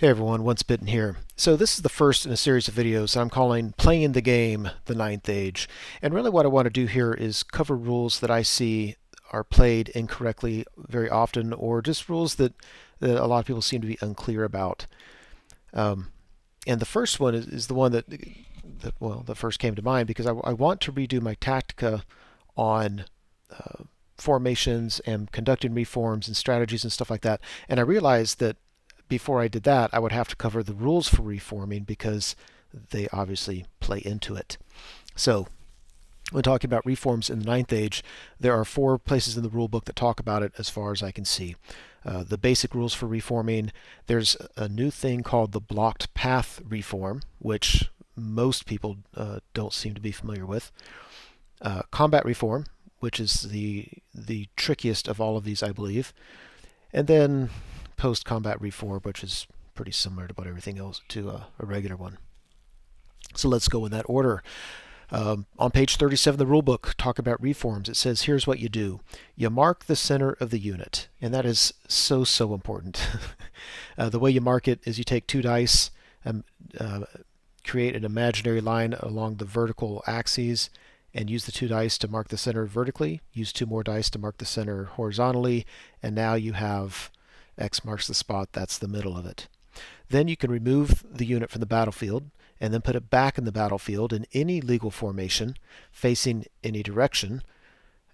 Hey everyone, Once Bitten here. So this is the first in a series of videos I'm calling Playing the Game, the Ninth Age. And really what I want to do here is cover rules that I see are played incorrectly very often, or just rules that a lot of people seem to be unclear about. Um, and the first one is the one that first came to mind because I want to redo my Tactica on formations and conducting reforms and strategies and stuff like that. And I realized that before I did that, I would have to cover the rules for reforming because they obviously play into it. So when talking about reforms in the Ninth Age, there are 4 places in the rule book that talk about it as far as I can see. The basic rules for reforming. There's a new thing called the blocked path reform, which most people don't seem to be familiar with. Combat reform, which is the trickiest of all of these, I believe. And then PostCombat Reform, which is pretty similar to about everything else to a regular one. So let's go in that order. On page 37 of the rulebook, talk about reforms. It says, here's what you do. You mark the center of the unit, and that is so important. The way you mark it is you take 2 dice, and create an imaginary line along the vertical axes, and use the 2 dice to mark the center vertically. Use 2 more dice to mark the center horizontally, and now you have X marks the spot, that's the middle of it. Then you can remove the unit from the battlefield and then put it back in the battlefield in any legal formation facing any direction,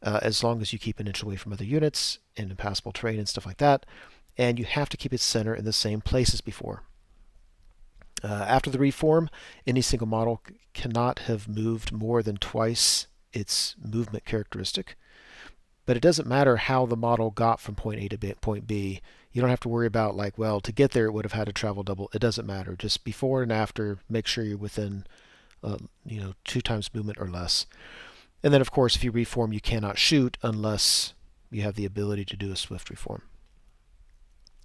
as long as you keep an inch away from other units and impassable terrain and stuff like that. And you have to keep its center in the same place as before. After the reform, any single model cannot have moved more than twice its movement characteristic. But it doesn't matter how the model got from point A to point B. You don't have to worry about to get there it would have had to travel double. It doesn't matter. Just before and after, make sure you're within 2 times movement or less. And then of course if you reform you cannot shoot unless you have the ability to do a swift reform.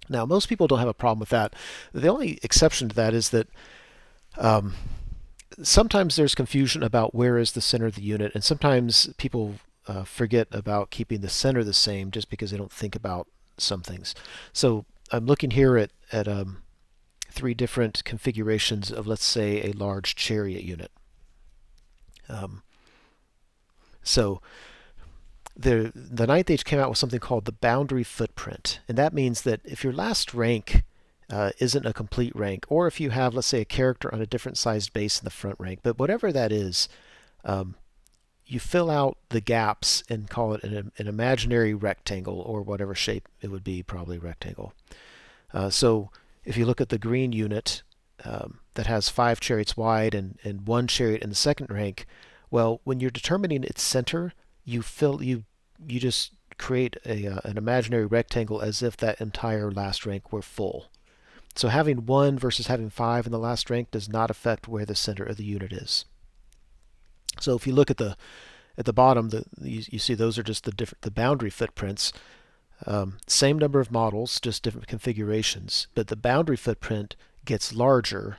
Now most people don't have a problem with that. The only exception to that is that sometimes there's confusion about where is the center of the unit, and sometimes people forget about keeping the center the same just because they don't think about some things. So I'm looking here at 3 different configurations of, let's say, a large chariot unit. So the Ninth Age came out with something called the boundary footprint, and that means that if your last rank isn't a complete rank, or if you have, let's say, a character on a different sized base in the front rank, but whatever that is, you fill out the gaps and call it an imaginary rectangle, or whatever shape it would be, probably rectangle. So if you look at the green unit that has 5 chariots wide and 1 chariot in the second rank, well, when you're determining its center, you just create an imaginary rectangle as if that entire last rank were full. So having 1 versus having 5 in the last rank does not affect where the center of the unit is. So if you look at the bottom, you see those are just the boundary footprints. Same number of models, just different configurations, but the boundary footprint gets larger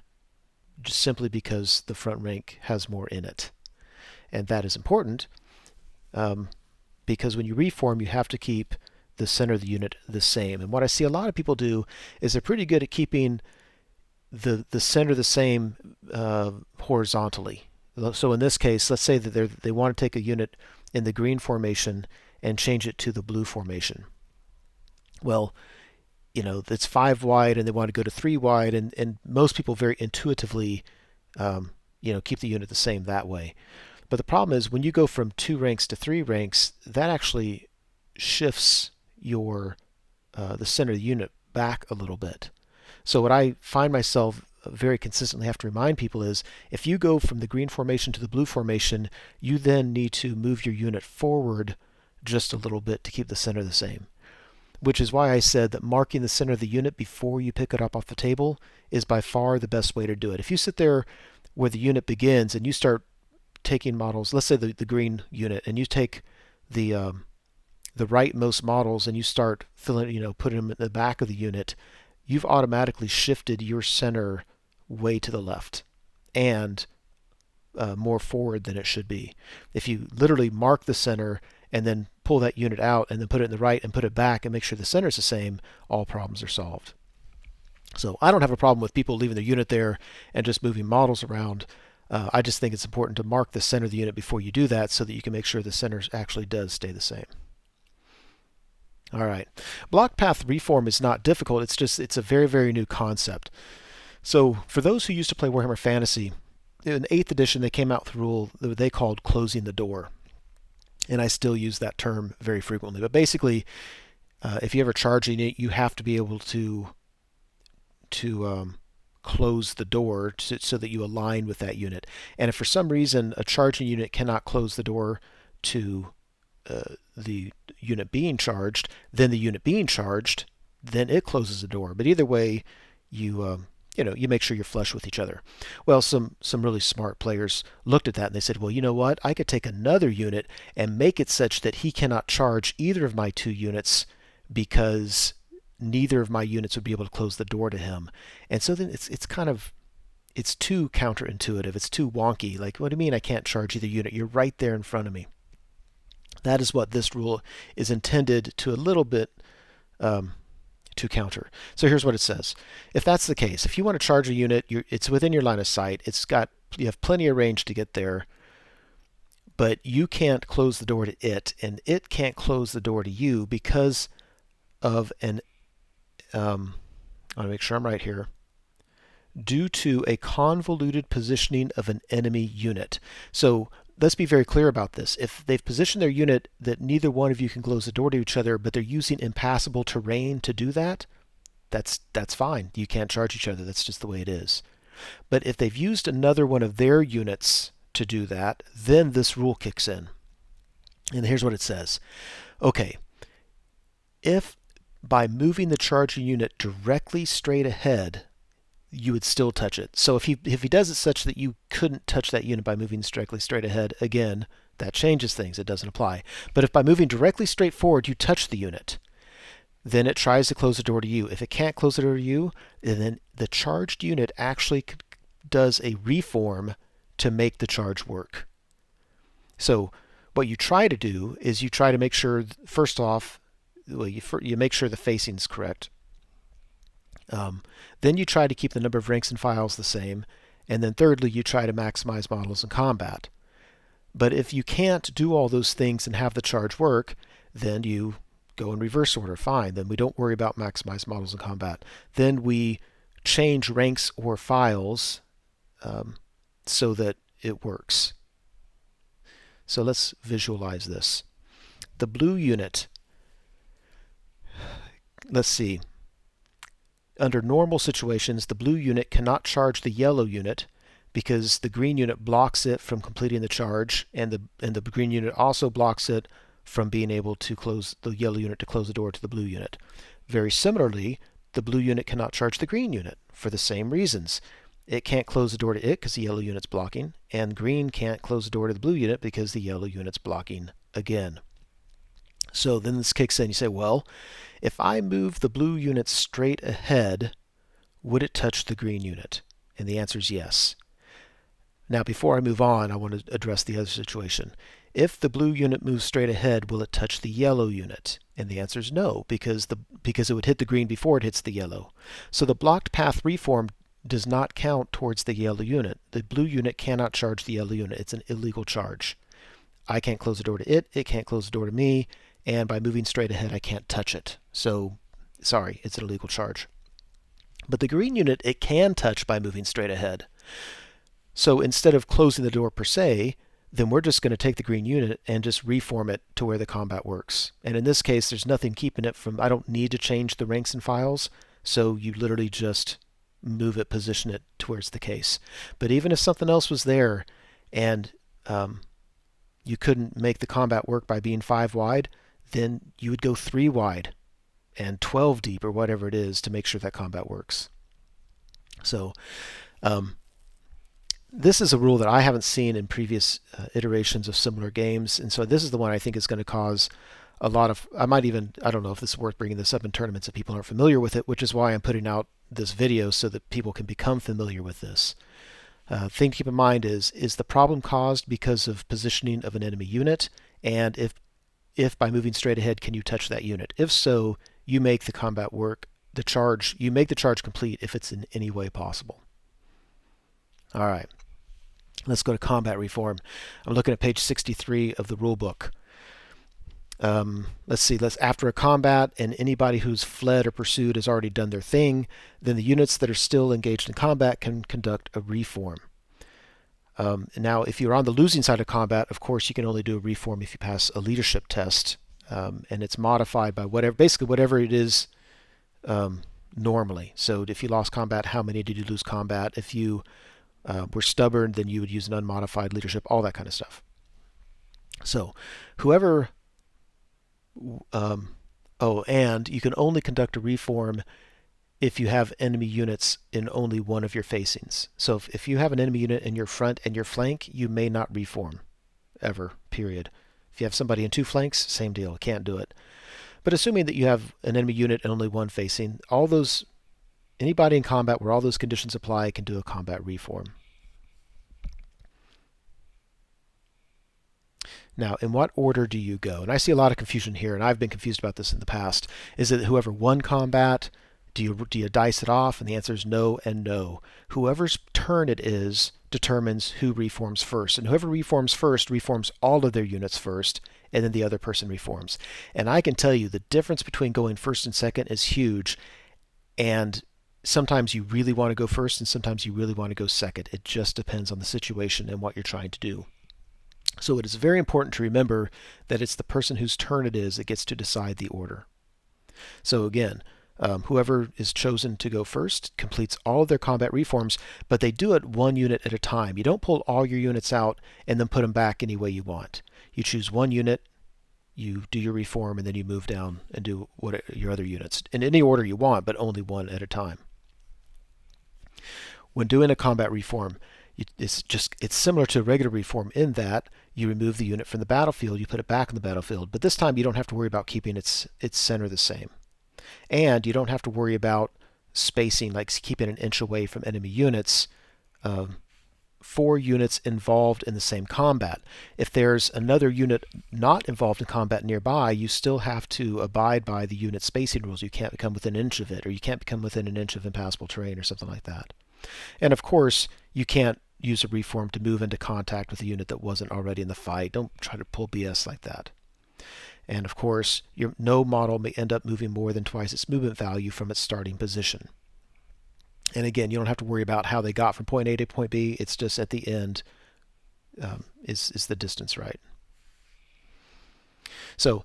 just simply because the front rank has more in it. And that is important because when you reform, you have to keep the center of the unit the same. And what I see a lot of people do is they're pretty good at keeping the center the same horizontally. So in this case, let's say that they want to take a unit in the green formation and change it to the blue formation. Well, it's 5 wide and they want to go to 3 wide, and most people very intuitively keep the unit the same that way. But the problem is when you go from 2 ranks to 3 ranks, that actually shifts your the center of the unit back a little bit. So what I find myself very consistently have to remind people is if you go from the green formation to the blue formation, you then need to move your unit forward just a little bit to keep the center the same. Which is why I said that marking the center of the unit before you pick it up off the table is by far the best way to do it. If you sit there where the unit begins and you start taking models, let's say the green unit, and you take the rightmost models and you start putting them in the back of the unit, you've automatically shifted your center way to the left and more forward than it should be. If you literally mark the center and then pull that unit out and then put it in the right and put it back and make sure the center is the same, all problems are solved. So I don't have a problem with people leaving their unit there and just moving models around. I just think it's important to mark the center of the unit before you do that so that you can make sure the center actually does stay the same. All right. Block path reform is not difficult. It's a very, very new concept. So for those who used to play Warhammer Fantasy, in 8th edition they came out with a rule that they called closing the door. And I still use that term very frequently. But basically, if you ever charge a unit, you have to be able to close the door so that you align with that unit. And if for some reason a charging unit cannot close the door to the unit being charged, then the unit being charged, then it closes the door. But either way, you make sure you're flush with each other. Well, some really smart players looked at that and they said, well, you know what? I could take another unit and make it such that he cannot charge either of my two units because neither of my units would be able to close the door to him. And so then it's too counterintuitive. It's too wonky. Like, what do you mean I can't charge either unit? You're right there in front of me. That is what this rule is intended to a little bit to counter. So here's what it says. If that's the case, if you want to charge a unit, it's within your line of sight. You have plenty of range to get there, but you can't close the door to it, and it can't close the door to you because of an I want to make sure I'm right here. Due to a convoluted positioning of an enemy unit. So let's be very clear about this. If they've positioned their unit that neither one of you can close the door to each other, but they're using impassable terrain to do that, that's fine. You can't charge each other. That's just the way it is. But if they've used another one of their units to do that, then this rule kicks in. And here's what it says. Okay, if by moving the charging unit directly straight ahead, you would still touch it. So if he does it such that you couldn't touch that unit by moving directly straight ahead, again, that changes things. It doesn't apply. But if by moving directly straight forward you touch the unit, then it tries to close the door to you. If it can't close the door to you, then the charged unit actually does a reform to make the charge work. So what you try to do is you try to make sure, first off, you make sure the facing is correct. Then you try to keep the number of ranks and files the same. And then thirdly, you try to maximize models in combat. But if you can't do all those things and have the charge work, then you go in reverse order. Fine. Then we don't worry about maximized models in combat. Then we change ranks or files so that it works. So let's visualize this. The blue unit, let's see. Under normal situations, the blue unit cannot charge the yellow unit because the green unit blocks it from completing the charge, and the green unit also blocks it from being able to close the yellow unit to close the door to the blue unit. Very similarly, the blue unit cannot charge the green unit for the same reasons. It can't close the door to it because the yellow unit's blocking, and green can't close the door to the blue unit because the yellow unit's blocking again. So then this kicks in. You say, well, if I move the blue unit straight ahead, would it touch the green unit? And the answer is yes. Now, before I move on, I want to address the other situation. If the blue unit moves straight ahead, will it touch the yellow unit? And the answer is no, because it would hit the green before it hits the yellow. So the blocked path reform does not count towards the yellow unit. The blue unit cannot charge the yellow unit. It's an illegal charge. I can't close the door to it. It can't close the door to me. And by moving straight ahead, I can't touch it. So, sorry, it's an illegal charge. But the green unit, it can touch by moving straight ahead. So instead of closing the door per se, then we're just going to take the green unit and just reform it to where the combat works. And in this case, there's nothing keeping it from, I don't need to change the ranks and files, so you literally just move it, position it to where it's the case. But even if something else was there and you couldn't make the combat work by being 5 wide, then you would go 3 wide and 12 deep or whatever it is to make sure that combat works. So this is a rule that I haven't seen in previous iterations of similar games, and so this is the one I think is going to cause a lot of, I don't know if this is worth bringing this up in tournaments if people aren't familiar with it, which is why I'm putting out this video so that people can become familiar with this. Thing to keep in mind is the problem caused because of positioning of an enemy unit, and if by moving straight ahead, can you touch that unit? If so, you make the combat work the charge, you make the charge complete if it's in any way possible. All right, let's go to combat reform. I'm looking at page 63 of the rule book. Let's see, after a combat and anybody who's fled or pursued has already done their thing, then the units that are still engaged in combat can conduct a reform. Now, if you're on the losing side of combat, of course, you can only do a reform if you pass a leadership test, and it's modified by basically whatever it is normally. So if you lost combat, how many did you lose combat? If you were stubborn, then you would use an unmodified leadership, all that kind of stuff. So whoever... and you can only conduct a reform if you have enemy units in only one of your facings. So if you have an enemy unit in your front and your flank, you may not reform, ever, period. If you have somebody in 2 flanks, same deal, can't do it. But assuming that you have an enemy unit in only one facing, anybody in combat where all those conditions apply can do a combat reform. Now, in what order do you go? And I see a lot of confusion here, and I've been confused about this in the past. Is it whoever won combat? Do you dice it off? And the answer is no and no. Whoever's turn it is determines who reforms first. And whoever reforms first reforms all of their units first, and then the other person reforms. And I can tell you the difference between going first and second is huge. And sometimes you really want to go first, and sometimes you really want to go second. It just depends on the situation and what you're trying to do. So it is very important to remember that it's the person whose turn it is that gets to decide the order. So again, whoever is chosen to go first completes all of their combat reforms, but they do it one unit at a time. You don't pull all your units out and then put them back any way you want. You choose one unit, you do your reform, and then you move down and do your other units in any order you want, but only one at a time. When doing a combat reform, it's similar to a regular reform in that you remove the unit from the battlefield, you put it back on the battlefield, but this time you don't have to worry about keeping its center the same. And you don't have to worry about spacing, like keeping an inch away from enemy units, 4 units involved in the same combat. If there's another unit not involved in combat nearby, you still have to abide by the unit spacing rules. You can't become within an inch of it, or you can't become within an inch of impassable terrain or something like that. And of course, you can't use a reform to move into contact with a unit that wasn't already in the fight. Don't try to pull BS like that. And of course, no model may end up moving more than twice its movement value from its starting position. And again, you don't have to worry about how they got from point A to point B. It's just at the end is the distance right. So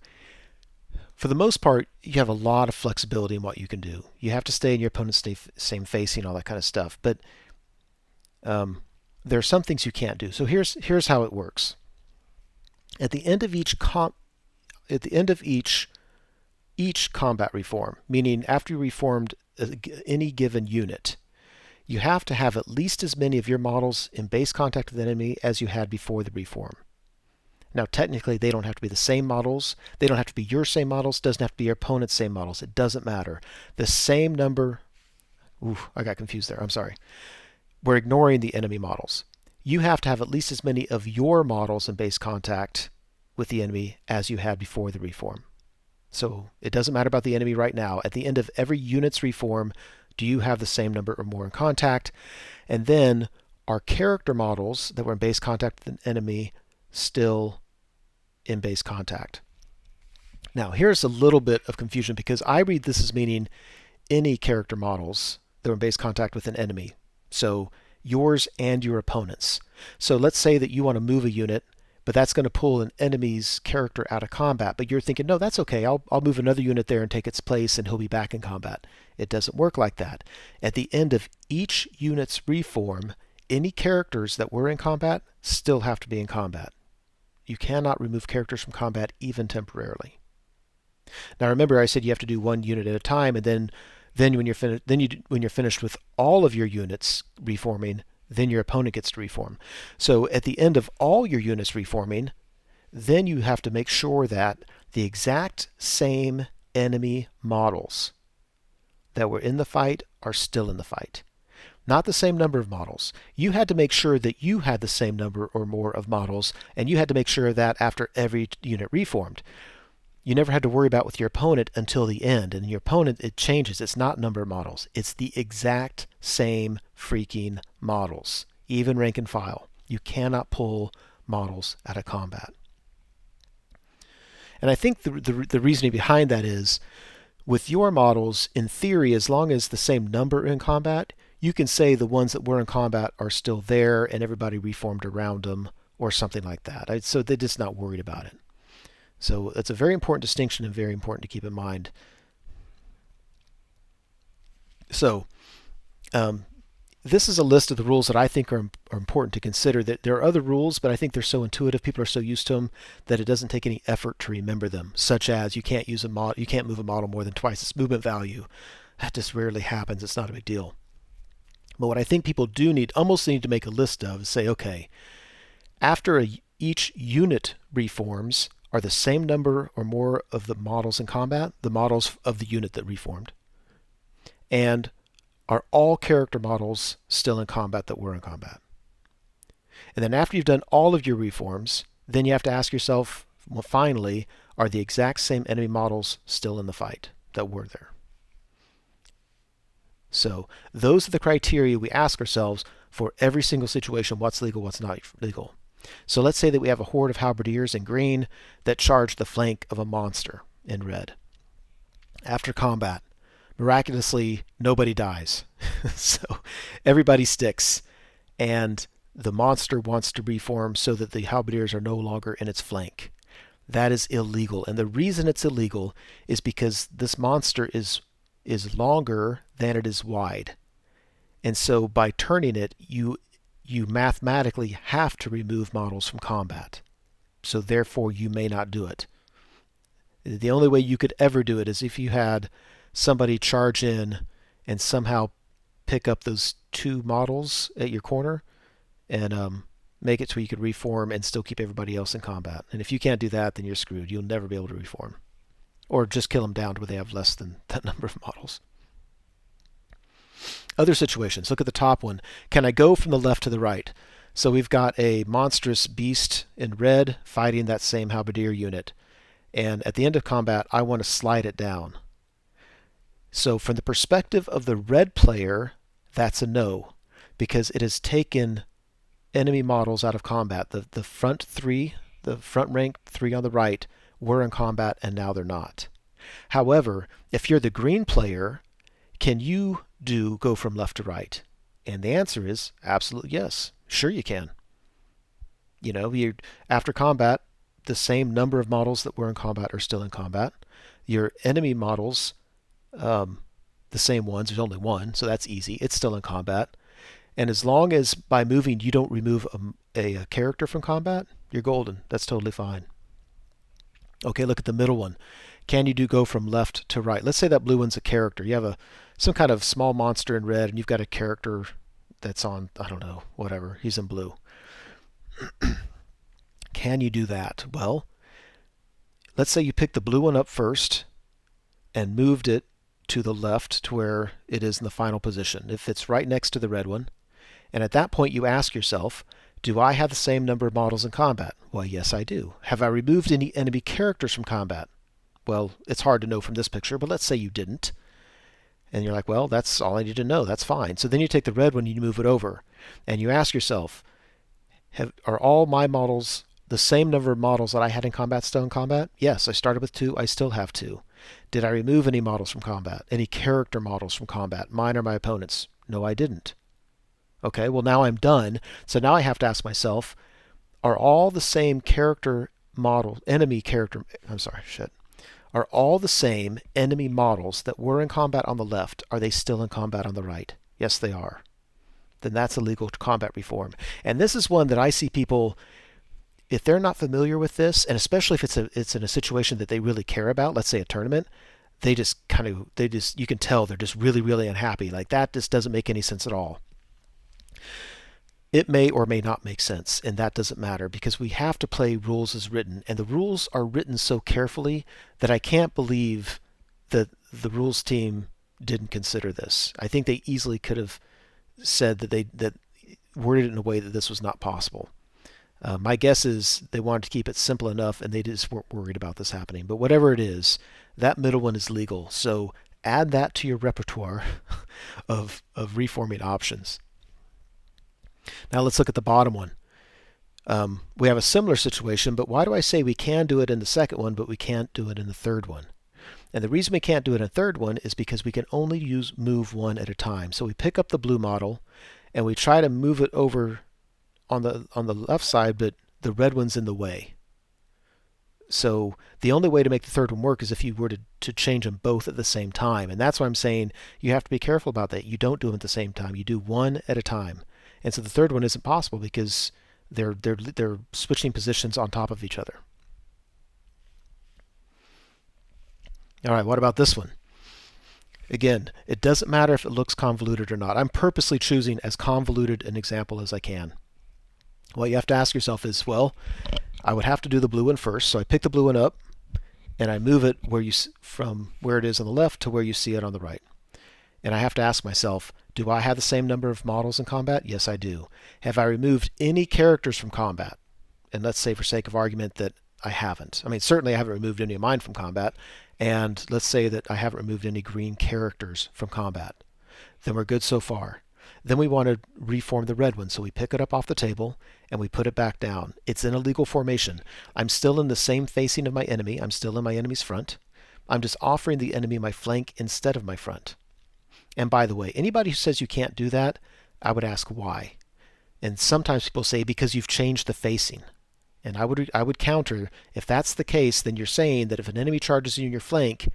for the most part, you have a lot of flexibility in what you can do. You have to stay in your opponent's same facing, all that kind of stuff. But there are some things you can't do. So here's how it works. At the end of each combat reform, meaning after you reformed any given unit, you have to have at least as many of your models in base contact with the enemy as you had before the reform. Now, technically, they don't have to be the same models. They don't have to be your same models. Doesn't have to be your opponent's same models. It doesn't matter. The same number. Ooh, I got confused there. I'm sorry. We're ignoring the enemy models. You have to have at least as many of your models in base contact with the enemy as you had before the reform. So it doesn't matter about the enemy right now. At the end of every unit's reform, do you have the same number or more in contact? And then are character models that were in base contact with an enemy still in base contact? Now, here's a little bit of confusion because I read this as meaning any character models that were in base contact with an enemy. So yours and your opponent's. So let's say that you want to move a unit, but that's going to pull an enemy's character out of combat. But you're thinking, no, that's okay. I'll move another unit there and take its place, and he'll be back in combat. It doesn't work like that. At the end of each unit's reform, any characters that were in combat still have to be in combat. You cannot remove characters from combat even temporarily. Now remember, I said you have to do one unit at a time, and then when you're finished with all of your units reforming, then your opponent gets to reform. So at the end of all your units reforming, then you have to make sure that the exact same enemy models that were in the fight are still in the fight. Not the same number of models. You had to make sure that you had the same number or more of models, and you had to make sure of that after every unit reformed. you never had to worry about with your opponent until the end. And your opponent, it changes. It's not number of models. It's the exact same freaking models, even rank and file. You cannot pull models out of combat. And I think the reasoning behind that is, with your models, in theory, as long as the same number in combat, you can say the ones that were in combat are still there and everybody reformed around them or something like that. So they're just not worried about it. So it's a very important distinction and very important to keep in mind. So this is a list of the rules that I think are important to consider. That there are other rules, but I think they're so intuitive, people are so used to them, that it doesn't take any effort to remember them. Such as you can't use you can't move a model more than twice its movement value. That just rarely happens. It's not a big deal. But what I think people do almost need to make a list of is say, okay, after each unit reforms, are the same number or more of the models in combat, the models of the unit that reformed? And are all character models still in combat that were in combat? And then after you've done all of your reforms, then you have to ask yourself, well, finally, are the exact same enemy models still in the fight that were there? So those are the criteria we ask ourselves for every single situation. What's legal, what's not legal? So let's say that we have a horde of halberdiers in green that charge the flank of a monster in red. After combat, miraculously, nobody dies. So everybody sticks, and the monster wants to reform so that the halberdiers are no longer in its flank. That is illegal. And the reason it's illegal is because this monster is longer than it is wide. And so by turning it, you mathematically have to remove models from combat. So therefore you may not do it. The only way you could ever do it is if you had somebody charge in and somehow pick up those two models at your corner and make it so you could reform and still keep everybody else in combat. And if you can't do that, then you're screwed. You'll never be able to reform. Or just kill them down to where they have less than that number of models. Other situations. Look at the top one. Can I go from the left to the right? So we've got a monstrous beast in red fighting that same halberdier unit. And at the end of combat, I want to slide it down. So from the perspective of the red player, that's a no, because it has taken enemy models out of combat. The front rank three on the right were in combat, and now they're not. However, if you're the green player, can you go from left to right? And the answer is absolutely yes. Sure you can. You know, after combat, the same number of models that were in combat are still in combat. Your enemy models, the same ones, there's only one, so that's easy. It's still in combat. And as long as by moving you don't remove a character from combat, you're golden. That's totally fine. Okay, look at the middle one. Can you go from left to right? Let's say that blue one's a character. You have some kind of small monster in red, and you've got a character that's on, I don't know, whatever. He's in blue. Can you do that? Well, let's say you picked the blue one up first and moved it to the left to where it is in the final position. If it's right next to the red one, and at that point you ask yourself, do I have the same number of models in combat? Well, yes, I do. Have I removed any enemy characters from combat? Well, it's hard to know from this picture, but let's say you didn't. And you're like, well, that's all I need to know. That's fine. So then you take the red one and you move it over. And you ask yourself, are all my models the same number of models that I had in combat still in combat? Yes, I started with 2. I still have 2. Did I remove any models from combat? Any character models from combat? Mine or my opponent's? No, I didn't. Okay, well now I'm done. So now I have to ask myself, are all the same character model, enemy character, are all the same enemy models that were in combat on the left, are they still in combat on the right? Yes, they are. Then that's a legal combat reform. And this is one that I see people, if they're not familiar with this, and especially if it's in a situation that they really care about, let's say a tournament, you can tell they're just really, really unhappy. Like that just doesn't make any sense at all. It may or may not make sense, and that doesn't matter because we have to play rules as written, and the rules are written so carefully that I can't believe that the rules team didn't consider this. I think they easily could have said that worded it in a way that this was not possible. My guess is they wanted to keep it simple enough and they just weren't worried about this happening. But whatever it is, that middle one is legal. So add that to your repertoire of reforming options. Now let's look at the bottom one. We have a similar situation, but why do I say we can do it in the second one, but we can't do it in the third one? And the reason we can't do it in the third one is because we can only move one at a time. So we pick up the blue model and we try to move it over on the left side, but the red one's in the way. So the only way to make the third one work is if you were to change them both at the same time. And that's why I'm saying you have to be careful about that. You don't do them at the same time. You do one at a time. And so the third one isn't possible because they're switching positions on top of each other. All right, what about this one? Again, it doesn't matter if it looks convoluted or not. I'm purposely choosing as convoluted an example as I can. What you have to ask yourself is, well, I would have to do the blue one first. So I pick the blue one up and I move it from where it is on the left to where you see it on the right. And I have to ask myself, do I have the same number of models in combat? Yes, I do. Have I removed any characters from combat? And let's say for sake of argument that I haven't. I mean, certainly I haven't removed any of mine from combat. And let's say that I haven't removed any green characters from combat. Then we're good so far. Then we want to reform the red one. So we pick it up off the table and we put it back down. It's in a legal formation. I'm still in the same facing of my enemy. I'm still in my enemy's front. I'm just offering the enemy my flank instead of my front. And by the way, anybody who says you can't do that, I would ask why. And sometimes people say because you've changed the facing. And I would counter, if that's the case, then you're saying that if an enemy charges you in your flank,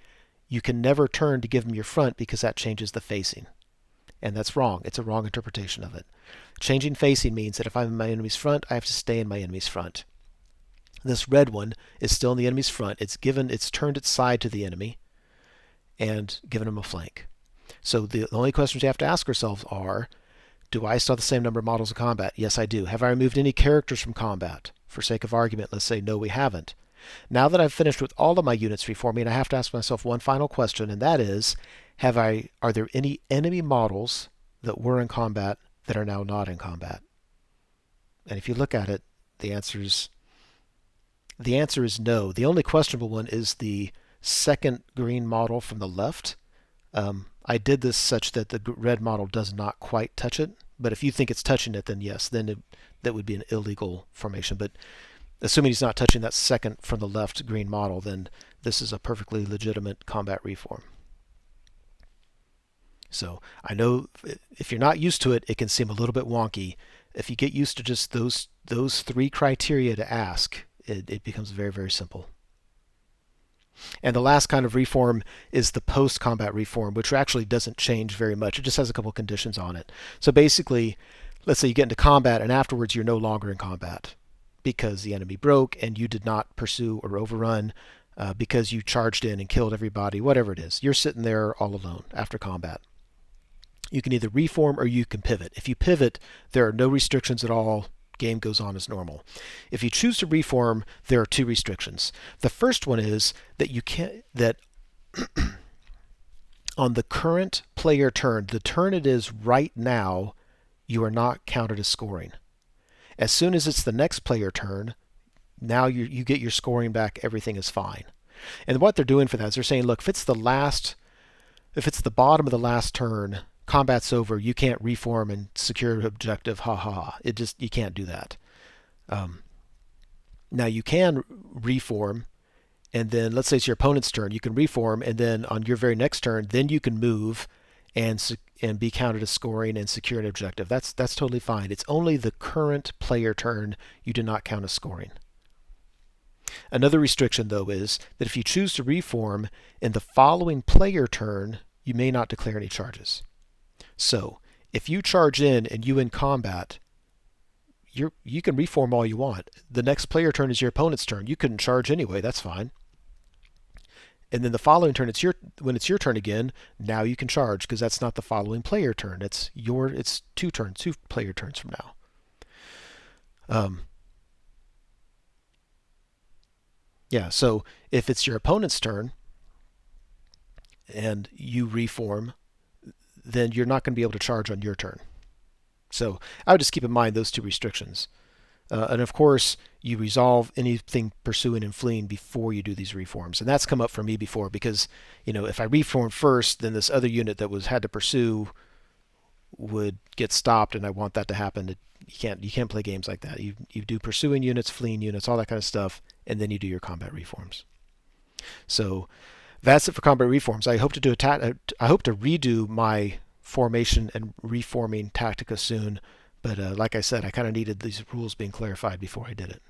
you can never turn to give them your front because that changes the facing. And that's wrong. It's a wrong interpretation of it. Changing facing means that if I'm in my enemy's front, I have to stay in my enemy's front. This red one is still in the enemy's front. It's turned its side to the enemy and given him a flank. So the only questions you have to ask ourselves are, do I still have the same number of models in combat? Yes, I do. Have I removed any characters from combat? For sake of argument, let's say no, we haven't. Now that I've finished with all of my units reforming, I have to ask myself one final question, and that is, are there any enemy models that were in combat that are now not in combat? And if you look at it, the answer is no. The only questionable one is the second green model from the left. I did this such that the red model does not quite touch it, but if you think it's touching it, then yes, that would be an illegal formation. But assuming he's not touching that second from the left green model, then this is a perfectly legitimate combat reform. So I know if you're not used to it, it can seem a little bit wonky. If you get used to just those three criteria to ask, it becomes very, very simple. And the last kind of reform is the post-combat reform, which actually doesn't change very much. It just has a couple conditions on it. So basically, let's say you get into combat and afterwards you're no longer in combat because the enemy broke and you did not pursue or overrun because you charged in and killed everybody, whatever it is. You're sitting there all alone after combat. You can either reform or you can pivot. If you pivot, there are no restrictions at all. Game goes on as normal. If you choose to reform, there are two restrictions. The first one is that on the current player turn, the turn it is right now, you are not counted as scoring. As soon as it's the next player turn, now you get your scoring back, everything is fine. And what they're doing for that is they're saying, look, if it's the bottom of the last turn, combat's over, you can't reform and secure objective, ha ha ha. You can't do that. Now you can reform, and then let's say it's your opponent's turn, you can reform, and then on your very next turn, then you can move and be counted as scoring and secure an objective. That's totally fine. It's only the current player turn you do not count as scoring. Another restriction, though, is that if you choose to reform in the following player turn, you may not declare any charges. So if you charge in and you in combat, you can reform all you want. The next player turn is your opponent's turn. You couldn't charge anyway. That's fine. And then the following turn, when it's your turn again, now you can charge because that's not the following player turn. It's two player turns from now. Yeah, so if it's your opponent's turn and you reform, then you're not going to be able to charge on your turn. So I would just keep in mind those two restrictions. And of course, you resolve anything pursuing and fleeing before you do these reforms. And that's come up for me before because, if I reform first, then this other unit that was had to pursue would get stopped, and I want that to happen. You can't play games like that. You do pursuing units, fleeing units, all that kind of stuff, and then you do your combat reforms. So that's it for combat reforms. I hope to redo my formation and reforming tactica soon, but like I said, I kind of needed these rules being clarified before I did it.